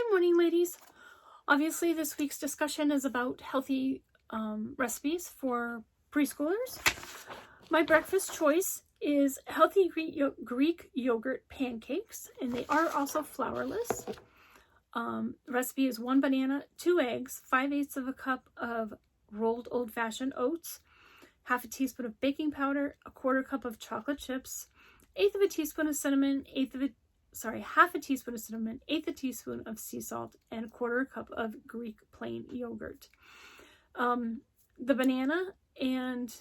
Good morning, ladies. Obviously, this week's discussion is about healthy recipes for preschoolers. My breakfast choice is healthy Greek yogurt pancakes, and they are also flourless. The recipe is 1 banana, 2 eggs, 5/8 of a cup of rolled old-fashioned oats, half a teaspoon of baking powder, a 1/4 cup of chocolate chips, 1/8 of a teaspoon of cinnamon, half a teaspoon of cinnamon, 1/8 a teaspoon of sea salt, and a 1/4 cup of Greek plain yogurt. The banana and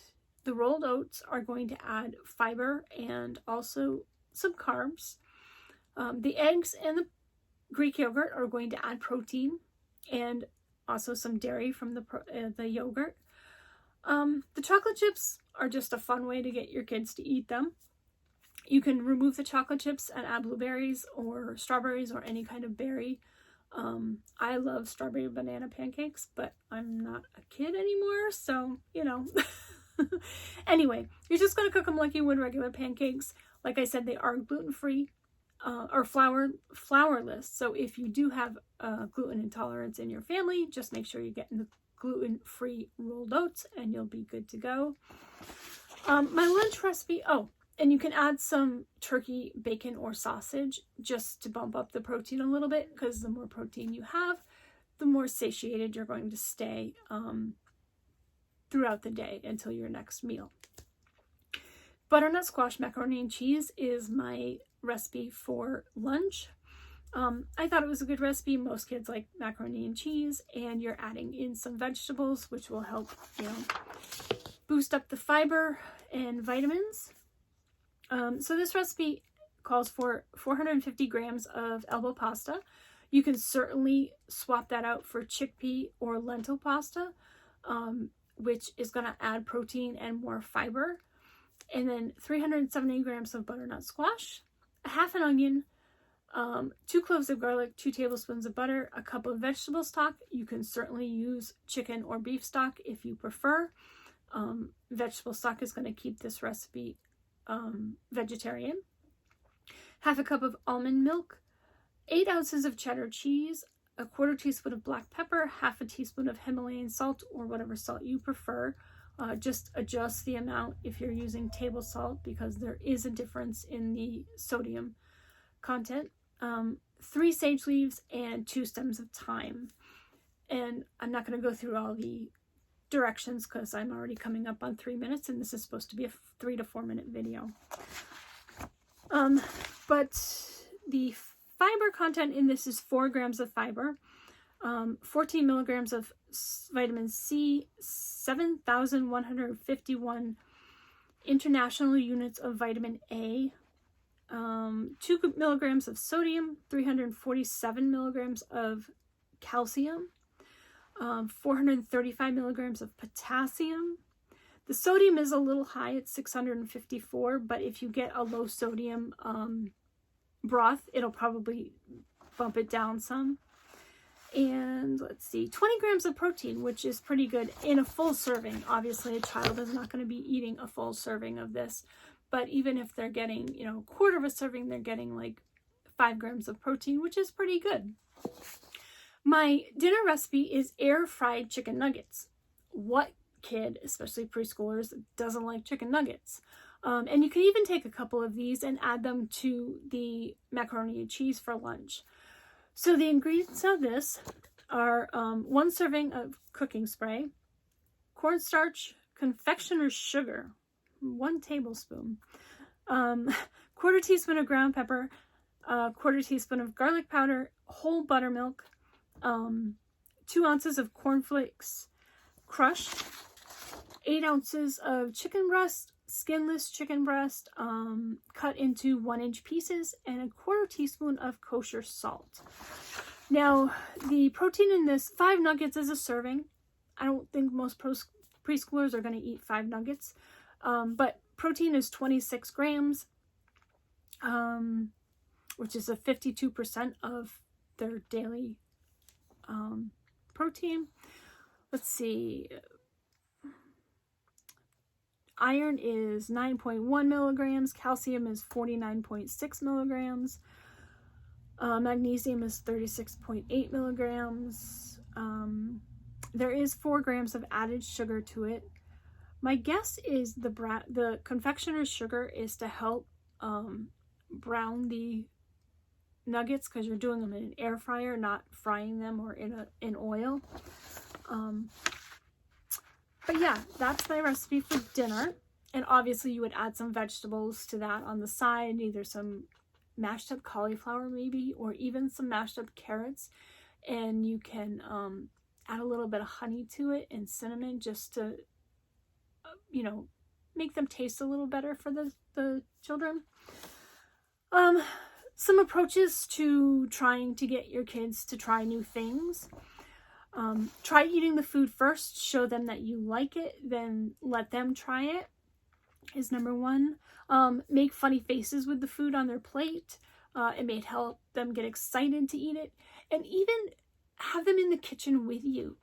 the rolled oats are going to add fiber and also some carbs. The eggs and the Greek yogurt are going to add protein and also some dairy from the yogurt. The chocolate chips are just a fun way to get your kids to eat them. You can remove the chocolate chips and add blueberries or strawberries or any kind of berry. I love strawberry banana pancakes, but I'm not a kid anymore, so, you know. Anyway, you're just going to cook them like you would regular pancakes. Like I said, they are gluten-free or flourless. So if you do have gluten intolerance in your family, just make sure you're getting the gluten-free rolled oats and you'll be good to go. My lunch recipe, and you can add some turkey, bacon, or sausage just to bump up the protein a little bit, because the more protein you have, the more satiated you're going to stay throughout the day until your next meal. Butternut squash macaroni and cheese is my recipe for lunch. I thought it was a good recipe. Most kids like macaroni and cheese, and you're adding in some vegetables, which will help, boost up the fiber and vitamins. So this recipe calls for 450 grams of elbow pasta. You can certainly swap that out for chickpea or lentil pasta, which is going to add protein and more fiber. And then 370 grams of butternut squash, a half an onion, 2 cloves of garlic, 2 tablespoons of butter, a cup of vegetable stock. You can certainly use chicken or beef stock if you prefer. Vegetable stock is going to keep this recipe vegetarian. Half a cup of almond milk, 8 ounces of cheddar cheese, a 1/4 teaspoon of black pepper, half a teaspoon of Himalayan salt or whatever salt you prefer. Just adjust the amount if you're using table salt, because there is a difference in the sodium content. 3 sage leaves and 2 stems of thyme. And I'm not going to go through all the directions because I'm already coming up on 3 minutes, and this is supposed to be a 3 to 4 minute video. But the fiber content in this is 4 grams of fiber, 14 milligrams of vitamin C, 7,151 international units of vitamin A, 2 milligrams of sodium, 347 milligrams of calcium, 435 milligrams of potassium. The sodium is a little high at 654, but if you get a low sodium broth, it'll probably bump it down some. And let's see, 20 grams of protein, which is pretty good in a full serving. Obviously, a child is not going to be eating a full serving of this, but even if they're getting, 1/4 of a serving, they're getting like 5 grams of protein, which is pretty good. My dinner recipe is air-fried chicken nuggets. What kid, especially preschoolers, doesn't like chicken nuggets? And you can even take a couple of these and add them to the macaroni and cheese for lunch. So the ingredients of this are 1 serving of cooking spray, cornstarch, confectioner's sugar, 1 tablespoon, 1/4 teaspoon of ground pepper, 1/4 teaspoon of garlic powder, whole buttermilk, 2 ounces of cornflakes crushed, 8 ounces of chicken breast, skinless chicken breast, cut into 1-inch pieces, and a 1/4 teaspoon of kosher salt. Now, the protein in this, 5 nuggets is a serving. I don't think most preschoolers are going to eat 5 nuggets, but protein is 26 grams, which is a 52% of their daily protein. Let's see. Iron is 9.1 milligrams. Calcium is 49.6 milligrams. Magnesium is 36.8 milligrams. There is 4 grams of added sugar to it. My guess is the confectioner's sugar is to help brown the nuggets, because you're doing them in an air fryer, not frying them or in oil. But yeah, that's my recipe for dinner. And obviously you would add some vegetables to that on the side, either some mashed up cauliflower maybe, or even some mashed up carrots. And you can add a little bit of honey to it and cinnamon, just to, you know, make them taste a little better for the children. Some approaches to trying to get your kids to try new things. Try eating the food first, show them that you like it, then let them try it, is number 1. Make funny faces with the food on their plate. It may help them get excited to eat it, and even have them in the kitchen with you.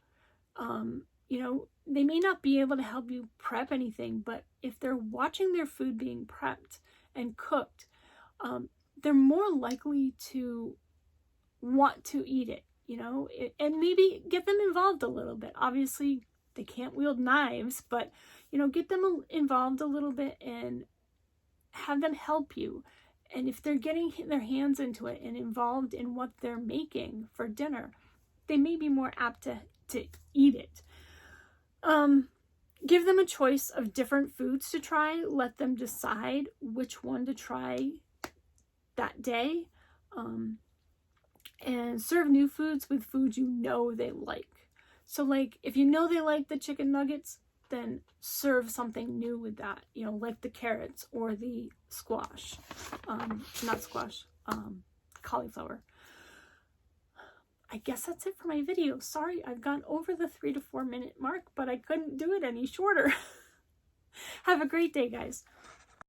You know, they may not be able to help you prep anything, but if they're watching their food being prepped and cooked, they're more likely to want to eat it, you know, and maybe get them involved a little bit. Obviously, they can't wield knives, but, you know, get them involved a little bit and have them help you. And if they're getting their hands into it and involved in what they're making for dinner, they may be more apt to eat it. Give them a choice of different foods to try. Let them decide which one to try that day. And serve new foods with foods you know they like. So like, if you know they like the chicken nuggets, then serve something new with that, you know, like the carrots or the squash, cauliflower. I guess that's it for my video. Sorry, I've gone over the 3 to 4 minute mark, but I couldn't do it any shorter. Have a great day, guys.